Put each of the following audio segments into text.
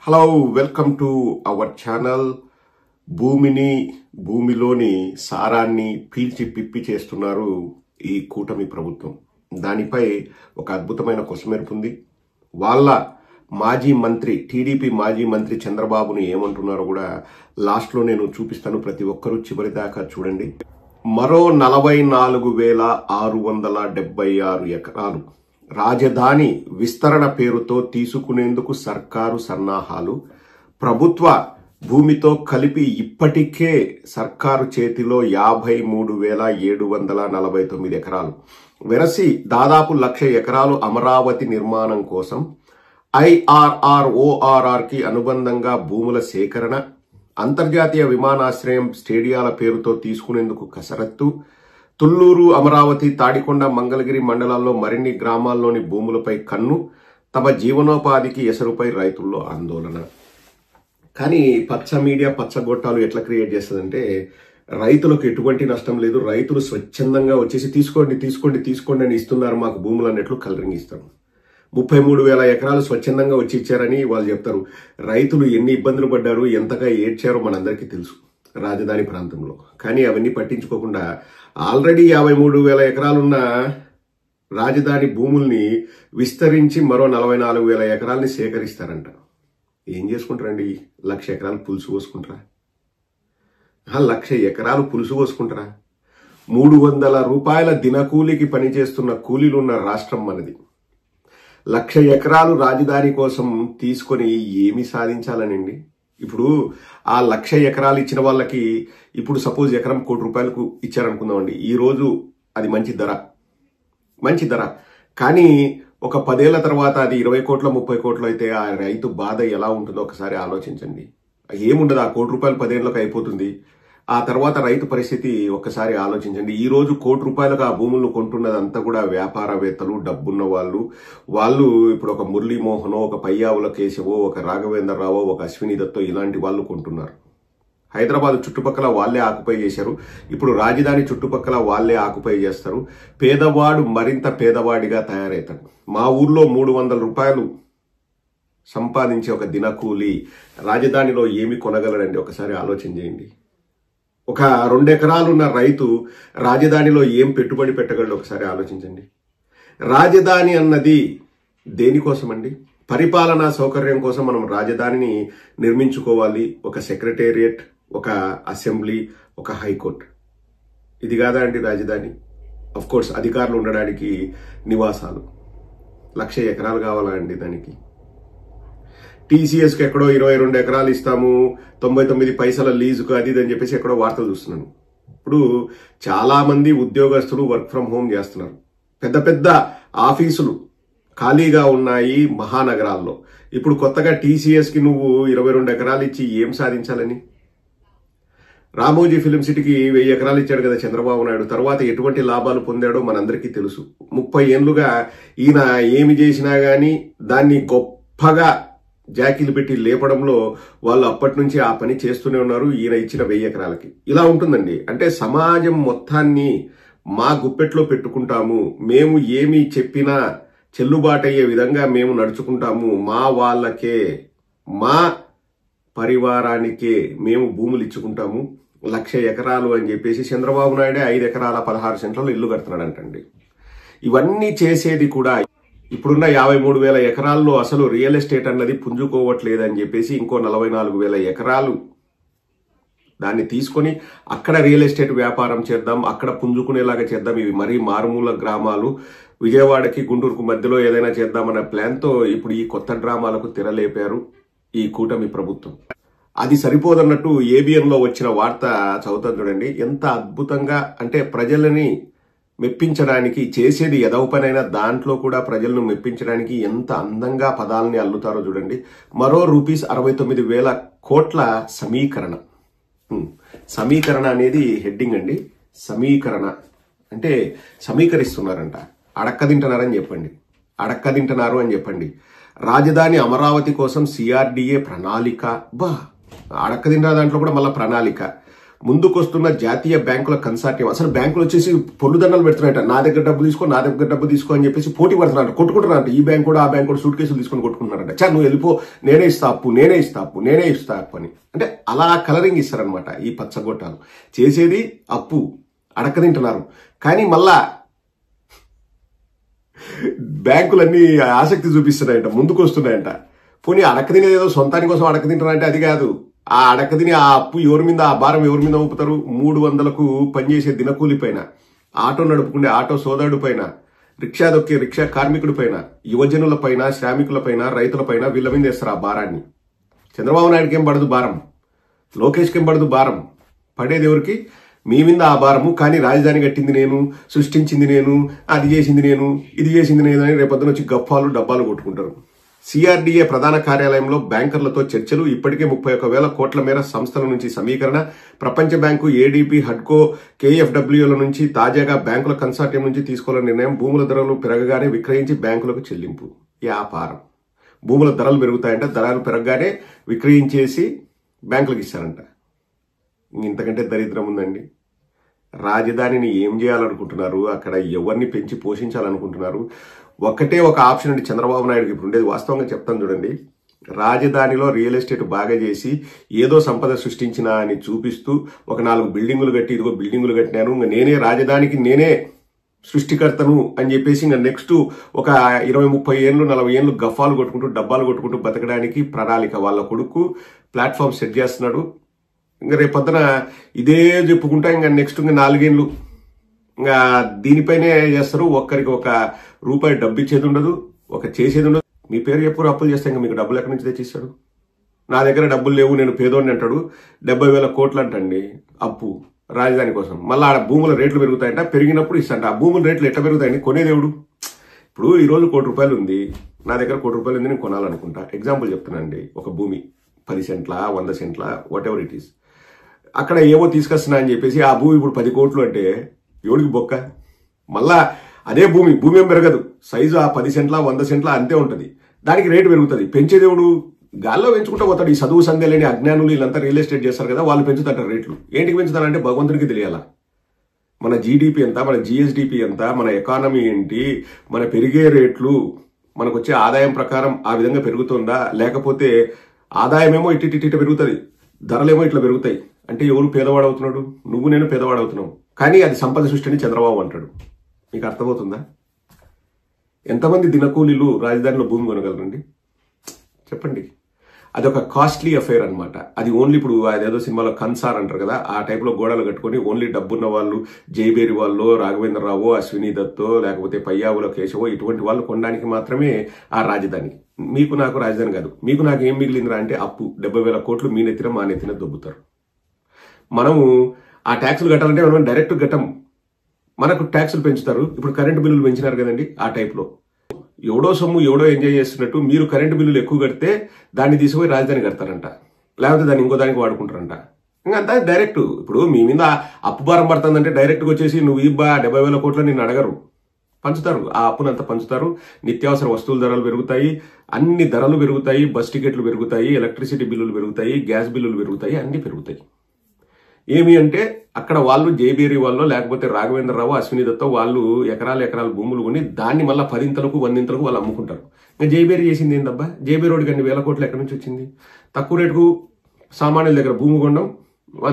Hello welcome to our channel. భూమిలోని సారాన్ని పీల్చి పిప్పి చేస్తున్నారు ఈ కూటమి ప్రభుత్వం. దానిపై ఒక అద్భుతమైన కొసమెరుపు ఉంది. వాళ్ళ మాజీ మంత్రి, టీడీపీ మాజీ మంత్రి చంద్రబాబుని ఏమంటున్నారో కూడా లాస్ట్లో నేను చూపిస్తాను. ప్రతి ఒక్కరూ చివరి దాకా చూడండి. మరో 44,676 ఎకరాలు రాజధాని విస్తరణ పేరుతో తీసుకునేందుకు సర్కారు సన్నాహాలు. ప్రభుత్వ భూమితో కలిపి ఇప్పటికే సర్కారు చేతిలో 53,749 ఎకరాలు వెరసి దాదాపు 1,00,000 ఎకరాలు అమరావతి నిర్మాణం కోసం IRR-ORR కి అనుబంధంగా భూముల సేకరణ, అంతర్జాతీయ విమానాశ్రయం, స్టేడియాల పేరుతో తీసుకునేందుకు కసరత్తు, తుళ్లూరు, అమరావతి, తాడికొండ, మంగళగిరి మండలాల్లో మరిన్ని గ్రామాల్లోని భూములపై కన్ను, తమ జీవనోపాధికి ఎసరుపై రైతుల్లో ఆందోళన. కానీ పచ్చ మీడియా పచ్చగొట్టాలు ఎట్లా క్రియేట్ చేస్తుందంటే రైతులకు ఎటువంటి నష్టం లేదు, రైతులు స్వచ్ఛందంగా వచ్చేసి తీసుకోండి అని ఇస్తున్నారు మాకు భూములు అన్నట్లు కలరింగ్ ఇస్తారు. 33,000 ఎకరాలు స్వచ్ఛందంగా వచ్చి ఇచ్చారని వాళ్ళు చెప్తారు. రైతులు ఎన్ని ఇబ్బందులు పడ్డారు, ఎంతగా ఏడ్చారో మనందరికీ తెలుసు రాజధాని ప్రాంతంలో. కానీ అవన్నీ పట్టించుకోకుండా ఆల్రెడీ 53,000 ఎకరాలున్న రాజధాని భూముల్ని విస్తరించి మరో 44,000 ఎకరాలని సేకరిస్తారంట. ఏం చేసుకుంటారండి? 1,00,000 ఎకరాలు పులుసు పోసుకుంటారా? 1,00,000 ఎకరాలు పులుసు పోసుకుంటారా? 300 రూపాయల దినకూలికి పనిచేస్తున్న కూలీలున్న రాష్ట్రం మనది. 1,00,000 ఎకరాలు రాజధాని కోసం తీసుకొని ఏమి సాధించాలనండి? ఇప్పుడు ఆ 1,00,000 ఎకరాలు ఇచ్చిన వాళ్ళకి ఇప్పుడు సపోజ్ ఎకరం ₹1,00,00,000 ఇచ్చారనుకుందామండి. ఈ రోజు అది మంచి ధర. కానీ ఒక 10 ఏళ్ల తర్వాత అది 20 కోట్ల 30 కోట్లు అయితే ఆ రైతు బాధ ఎలా ఉంటుందో ఒకసారి ఆలోచించండి. ఏముండదు, ఆ ₹1,00,00,000 10 ఏళ్ళకి అయిపోతుంది. ఆ తర్వాత రైతు పరిస్థితి ఒక్కసారి ఆలోచించండి. ఈ రోజు ₹1,00,00,000 ఆ భూములను కొంటున్నదంతా కూడా వ్యాపారవేత్తలు, డబ్బున్న వాళ్ళు ఇప్పుడు ఒక మురళీమోహనో, ఒక పయ్యావుల కేశవో, ఒక రాఘవేంద్రరావో, ఒక అశ్విని దత్తో ఇలాంటి వాళ్ళు కొంటున్నారు. హైదరాబాద్ చుట్టుపక్కల వాళ్లే ఆక్యుపై చేశారు. ఇప్పుడు రాజధాని చుట్టుపక్కల వాళ్లే ఆక్యుపై చేస్తారు. పేదవాడు మరింత పేదవాడిగా తయారవుతాడు. మా ఊర్లో 300 రూపాయలు సంపాదించే ఒక దినకూలి రాజధానిలో ఏమి కొనగలడండి? ఒకసారి ఆలోచన చేయండి. ఒక 2 ఎకరాలున్న రైతు రాజధానిలో ఏం పెట్టుబడి పెట్టగలడు? ఒకసారి ఆలోచించండి. రాజధాని అన్నది దేనికోసం అండి? పరిపాలనా సౌకర్యం కోసం మనం రాజధానిని నిర్మించుకోవాలి. ఒక సెక్రటేరియట్, ఒక అసెంబ్లీ, ఒక హైకోర్టు. ఇది కాదా అండి రాజధాని? అఫ్ కోర్స్ అధికారులు ఉండడానికి నివాసాలు. 1,00,000 ఎకరాలు కావాలా అండి దానికి? TCSకి ఎక్కడో 22 ఎకరాలు ఇస్తాము, 99 పైసల లీజుకు, అది అని చెప్పేసి ఎక్కడో వార్తలు చూస్తున్నాను. ఇప్పుడు చాలా మంది ఉద్యోగస్తులు వర్క్ ఫ్రం హోమ్ చేస్తున్నారు. పెద్ద ఆఫీసులు ఖాళీగా ఉన్నాయి మహానగరాల్లో. ఇప్పుడు కొత్తగా TCSకి నువ్వు 22 ఎకరాలు ఇచ్చి ఏం సాధించాలని? రామోజీ ఫిలిం సిటీకి 1000 ఎకరాలు ఇచ్చాడు కదా చంద్రబాబు నాయుడు. తర్వాత ఎటువంటి లాభాలు పొందాడో మనందరికీ తెలుసు. 30 ఏళ్లుగా ఈయన ఏమి చేసినా గానీ దాన్ని గొప్పగా జాకీలు పెట్టి లేపడంలో వాళ్ళు అప్పటి నుంచి ఆ పని చేస్తూనే ఉన్నారు. ఈయన ఇచ్చిన 1000 ఎకరాలకి ఇలా ఉంటుందండి. అంటే సమాజం మొత్తాన్ని మా గుప్పెట్లో పెట్టుకుంటాము, మేము ఏమి చెప్పినా చెల్లుబాటయ్యే విధంగా మేము నడుచుకుంటాము, మా వాళ్ళకే, మా పరివారానికే మేము భూములు ఇచ్చుకుంటాము, 1,00,000 ఎకరాలు అని చెప్పేసి చంద్రబాబు నాయుడే 5 ఎకరాల 16 సెంట్లలో ఇల్లు కడుతున్నాడంటండి. ఇవన్నీ చేసేది కూడా ఇప్పుడున్న 53,000 ఎకరాల్లో అసలు రియల్ ఎస్టేట్ అన్నది పుంజుకోవట్లేదని చెప్పేసి ఇంకో 44,000 ఎకరాలు దాన్ని తీసుకొని అక్కడ రియల్ ఎస్టేట్ వ్యాపారం చేద్దాం, అక్కడ పుంజుకునేలాగా చేద్దాం. ఇవి మరీ మారుమూల గ్రామాలు, విజయవాడకి గుంటూరుకు మధ్యలో ఏదైనా చేద్దామన్న ప్లాన్తో ఇప్పుడు ఈ కొత్త డ్రామాలకు తెరలేపారు ఈ కూటమి ప్రభుత్వం. అది సరిపోదన్నట్టు ABNలో వచ్చిన వార్త చదువుతాను చూడండి. ఎంత అద్భుతంగా అంటే ప్రజలని మెప్పించడానికి చేసేది ఎదవ పనైనా దాంట్లో కూడా ప్రజలను మెప్పించడానికి ఎంత అందంగా పదాలని అల్లుతారో చూడండి. మరో ₹69,000 కోట్ల సమీకరణ అనేది హెడ్డింగ్ అండి. సమీకరణ అంటే సమీకరిస్తున్నారంట. అడక్కదింటున్నారు అని చెప్పండి. రాజధాని అమరావతి కోసం CRDA ప్రణాళిక. అడక్కదింటున్న దాంట్లో కూడా మళ్ళీ ప్రణాళిక. ముందుకొస్తున్న జాతీయ బ్యాంకుల కన్సార్టియం, అసలు బ్యాంకులు వచ్చేసి పొల్లుదండలు పెడుతున్నాయట, నా దగ్గర డబ్బు తీసుకో, నా దగ్గర డబ్బు తీసుకో అని చెప్పేసి పోటీ పడుతున్నారంట, కొట్టుకుంటున్నారంట. ఈ బ్యాంక్ కూడా ఆ బ్యాంక్ కూడా సూట్ కేసులు తీసుకొని కొట్టుకుంటున్నారంట. చా నువ్వు వెళ్ళిపో, నేనే ఇస్తా అప్పు, నేనే ఇస్తా అప్పు, నేనే ఇస్తా అప్పు అని. అంటే అలా కలరింగ్ ఇస్తారనమాట ఈ పచ్చగొట్టాలు. చేసేది అప్పు, అడక్కదింటున్నారు. కానీ మళ్ళా బ్యాంకులన్నీ ఆసక్తి చూపిస్తున్నాయంట, ముందుకు వస్తున్నాయంట. పోనీ అడక్కదినేది ఏదో సొంతాని కోసం అడక్కదింటారంటే అది కాదు. ఆ అడక్కదిని ఆ అప్పు ఎవరి మీద, ఆ భారం ఎవరి మీద ఊపుతారు? 300కు పనిచేసే దినకూలి పైన, ఆటో నడుపుకునే ఆటో సోదరుడు పైన, రిక్షా దొక్కే రిక్షా కార్మికుడి పైన, యువజనుల పైన, శ్రామికుల పైన, రైతుల పైన, వీళ్ళ మీద వేస్తారు ఆ భారాన్ని. చంద్రబాబు నాయుడుకి ఏం పడదు భారం, లోకేష్కి ఏం పడదు భారం, పడేది ఎవరికి? మీ మీద ఆ భారము. కానీ రాజధాని కట్టింది నేను, సృష్టించింది నేను, అది చేసింది నేను, ఇది చేసింది నేను అని రేపొద్దున వచ్చి గప్పాలు డబ్బాలు కొట్టుకుంటారు. సిఆర్డీఏ ప్రధాన కార్యాలయంలో బ్యాంకర్లతో చర్చలు. ఇప్పటికే 31,000 కోట్ల మేర సంస్థల నుంచి సమీకరణ. ప్రపంచ బ్యాంకు, ఏడీపీ, హడ్కో, కేఎఫ్డబ్ల్యూల నుంచి, తాజాగా బ్యాంకుల కన్సార్టియం నుంచి తీసుకోవాలని నిర్ణయం. భూముల ధరలు పెరగగానే విక్రయించి బ్యాంకులకు చెల్లింపు. వ్యాపారం. భూముల ధరలు పెరుగుతాయంట, ధరలు పెరగగానే విక్రయించేసి బ్యాంకులకు ఇస్తారంట. ఇంతకంటే దరిద్రం ఉందండి. రాజధానిని ఏం చేయాలనుకుంటున్నారు? అక్కడ ఎవరిని పెంచి పోషించాలనుకుంటున్నారు? ఒక్కటే ఒక ఆప్షన్ అండి చంద్రబాబు నాయుడుకి ఇప్పుడు ఉండేది. వాస్తవంగా చెప్తాను చూడండి, రాజధానిలో రియల్ ఎస్టేట్ బాగా చేసి ఏదో సంపద సృష్టించినా అని చూపిస్తూ ఒక 4 బిల్డింగులు కట్టి, ఇదిగో బిల్డింగులు కట్టినాను, ఇంకా నేనే రాజధానికి నేనే సృష్టికర్తను అని చెప్పేసి ఇంకా నెక్స్ట్ ఒక 20-30 ఏళ్ళు 40 ఏళ్ళు గఫాలు కొట్టుకుంటూ డబ్బాలు కొట్టుకుంటూ బతకడానికి ప్రణాళిక. వాళ్ళ కొడుకు ప్లాట్ఫామ్ సెట్ చేస్తున్నాడు. ఇంకా రేపొద్దున ఇదే చెప్పుకుంటా ఇంకా నెక్స్ట్ ఇంకా 4 ఏళ్ళు ఇంకా దీనిపైనే చేస్తారు. ఒక్కరికి ₹1 డబ్బు ఇచ్చేది ఉండదు, ఒక చేసేది ఉండదు. మీ పేరు ఎప్పుడు అప్పులు చేస్తే ఇంకా మీకు డబ్బులు ఎక్కడి నుంచి తెచ్చిస్తాడు? నా దగ్గర డబ్బులు లేవు, నేను పేదోడిని అంటాడు. 70,000 కోట్లు అంటండి అప్పు రాజధాని కోసం. మళ్ళీ ఆడ భూముల రేట్లు పెరుగుతాయంట, పెరిగినప్పుడు ఇస్తాంట. ఆ భూముల రేట్లు ఎట్లా పెరుగుతాయండి? కొనేదేవుడు. ఇప్పుడు ఈరోజు ₹1,00,00,000 ఉంది, నా దగ్గర ₹1,00,00,000 ఉంది, నేను కొనాలనుకుంటా. ఎగ్జాంపుల్ చెప్తున్నానండి. ఒక భూమి 10 సెంట్ల 100 సెంట్ల వాట్ ఎవర్ ఇట్ ఈస్, అక్కడ ఏవో తీసుకొస్తున్నా అని చెప్పేసి ఆ భూమి ఇప్పుడు 10 కోట్లు అంటే ఎవడికి బొక్క? మళ్ళా అదే భూమి ఏం పెరగదు, సైజు ఆ 10 సెంట్ల 100 సెంట్ల అంతే ఉంటుంది. దానికి రేటు పెరుగుతుంది. పెంచేదేవుడు గాల్లో పెంచుకుంటూ పోతాడు. ఈ చదువు సంధ్య లేని అజ్ఞానులు వీళ్ళంతా రియల్ ఎస్టేట్ చేస్తారు కదా, వాళ్ళు పెంచుతారు రేట్లు. ఏంటికి పెంచుతారంటే భగవంతుడికి తెలియాలా మన జీడిపి ఎంత, మన జిఎస్డిపి ఎంత, మన ఎకానమీ ఏంటి, మన పెరిగే రేట్లు, మనకు వచ్చే ఆదాయం ప్రకారం ఆ విధంగా పెరుగుతుందా, లేకపోతే ఆదాయమేమో ఇటు పెరుగుతుంది, ధరలేమో ఇట్లా పెరుగుతాయి. అంటే ఎవరు పేదవాడవుతున్నాడు? నువ్వు నేను పేదవాడవుతున్నావు. కానీ అది సంపద సృష్టిని చంద్రబాబు అంటాడు. మీకు అర్థమవుతుందా? ఎంతమంది దినకూలీలు రాజధానిలో భూమి కొనగలరండి చెప్పండి? అదొక కాస్ట్లీ అఫేర్ అనమాట. అది ఓన్లీ ఇప్పుడు అదేదో సినిమాలో కన్సార్ అంటారు కదా, ఆ టైప్లో గోడలు కట్టుకొని ఓన్లీ డబ్బున్న వాళ్ళు, జైబేరి వాళ్ళు, రాఘవేంద్రరావు, అశ్విని దత్తో, లేకపోతే పయ్యావుల కేశవో, ఇటువంటి వాళ్ళు కొనడానికి మాత్రమే ఆ రాజధాని. మీకు నాకు రాజధాని కాదు. మీకు నాకు ఏం మిగిలిందిరా అంటే అప్పు. 70,000 కోట్లు మీ నెత్తిన మా నెత్తిన దొబ్బుతారు. మనము ఆ ట్యాక్సులు కట్టాలంటే మనం డైరెక్ట్ కట్టం, మనకు ట్యాక్సులు పెంచుతారు. ఇప్పుడు కరెంటు బిల్లులు పెంచినారు కదండి, ఆ టైప్లో ఎవడో సొమ్ము ఎవడో ఎంజాయ్ చేస్తున్నట్టు మీరు కరెంటు బిల్లులు ఎక్కువ కడితే దాన్ని తీసుకుపోయి రాజధాని కడతారంట, లేకపోతే దాన్ని ఇంకో దానికి వాడుకుంటారంట. ఇంకా అంతా డైరెక్ట్. ఇప్పుడు మీ మీద అప్పు భారం పడుతుందంటే డైరెక్ట్గా వచ్చేసి నువ్వు ఈ 70,000 కోట్లు నిన్ను అడగరు, పంచుతారు. ఆ అప్పునంతా పంచుతారు. నిత్యావసర వస్తువుల ధరలు పెరుగుతాయి, అన్ని ధరలు పెరుగుతాయి, బస్ టికెట్లు పెరుగుతాయి, ఎలక్ట్రిసిటీ బిల్లులు పెరుగుతాయి, గ్యాస్ బిల్లులు పెరుగుతాయి, అన్ని పెరుగుతాయి. ఏమి అంటే అక్కడ వాళ్ళు జైబేరి వాళ్ళు, లేకపోతే రాఘవేంద్రరావు, అశ్విని దత్తో వాళ్ళు ఎకరాలు భూములు కొని దాన్ని మళ్ళీ 10 100 వాళ్ళు అమ్ముకుంటారు. ఇంకా జైబేరి చేసింది ఏందబ్బా? జైబేరి రోడ్డుకి అన్ని 1,000 కోట్లు ఎక్కడి నుంచి వచ్చింది? తక్కువ రేటుకు సామాన్యుల దగ్గర భూమి కొనడం,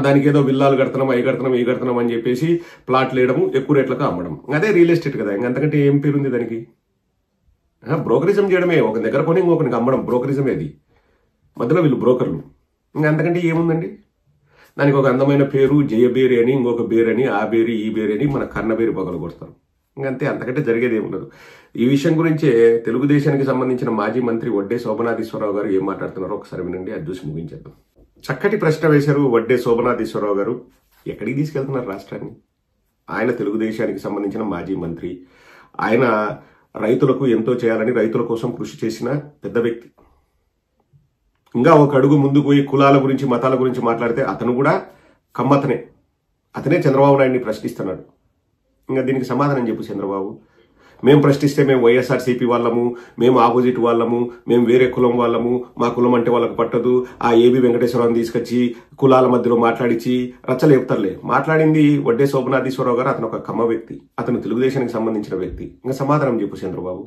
దానికి ఏదో విల్లాలు కడుతున్నాం, అవి కడుతున్నాం అని చెప్పేసి ప్లాట్లు వేయడము, ఎక్కువ రేట్లకు అమ్మడం. అదే రియల్ ఎస్టేట్ కదా. ఇంకంతకంటే ఏం పేరుంది దానికి? బ్రోకరిజం చేయడమే. ఒక దగ్గర కొని ఇంకొకరికి అమ్మడం బ్రోకరిజమే. అది మధ్యలో వీళ్ళు బ్రోకర్లు. ఇంకంతకంటే ఏముందండి? దానికి ఒక అందమైన పేరు జయబేరి అని, ఇంకొక బేరు అని, ఆ బేరి ఈ బేరి అని, మన కర్ణబేరి పగలు కొడతారు. ఇంకంతే, అంతకంటే జరిగేది ఏముండదు. ఈ విషయం గురించే తెలుగుదేశానికి సంబంధించిన మాజీ మంత్రి వడ్డే శోభనాధీశ్వరరావు గారు ఏం మాట్లాడుతున్నారో ఒకసారి వినండి, అది చూసి ముగించేద్దాం. చక్కటి ప్రశ్న వేశారు వడ్డే శోభనాధీశ్వరరావు గారు. ఎక్కడికి తీసుకెళ్తున్నారు రాష్ట్రాన్ని? ఆయన తెలుగుదేశానికి సంబంధించిన మాజీ మంత్రి. ఆయన రైతులకు ఎంతో చేయాలని, రైతుల కోసం కృషి చేసిన పెద్ద వ్యక్తి. ఇంకా ఒక అడుగు ముందుకు పోయి కులాల గురించి, మతాల గురించి మాట్లాడితే అతను కూడా కమ్మతనే. అతనే చంద్రబాబు నాయుడిని ప్రశ్నిస్తున్నాడు. ఇంకా దీనికి సమాధానం చెప్పు చంద్రబాబు. మేము ప్రశ్నిస్తే మేము వైఎస్ఆర్సీపీ వాళ్ళము, మేము ఆపోజిట్ వాళ్ళము, మేము వేరే కులం వాళ్ళము, మా కులం అంటే వాళ్ళకు పట్టదు, ఆ ఏబి వెంకటేశ్వరరావుని తీసుకొచ్చి కులాల మధ్యలో మాట్లాడించి రచ్చలేపుతారులే. మాట్లాడింది వడ్డే శోభనాధీశ్వరరావు గారు. అతను ఒక కమ్మ వ్యక్తి, అతను తెలుగుదేశానికి సంబంధించిన వ్యక్తి. ఇంకా సమాధానం చెప్పు చంద్రబాబు.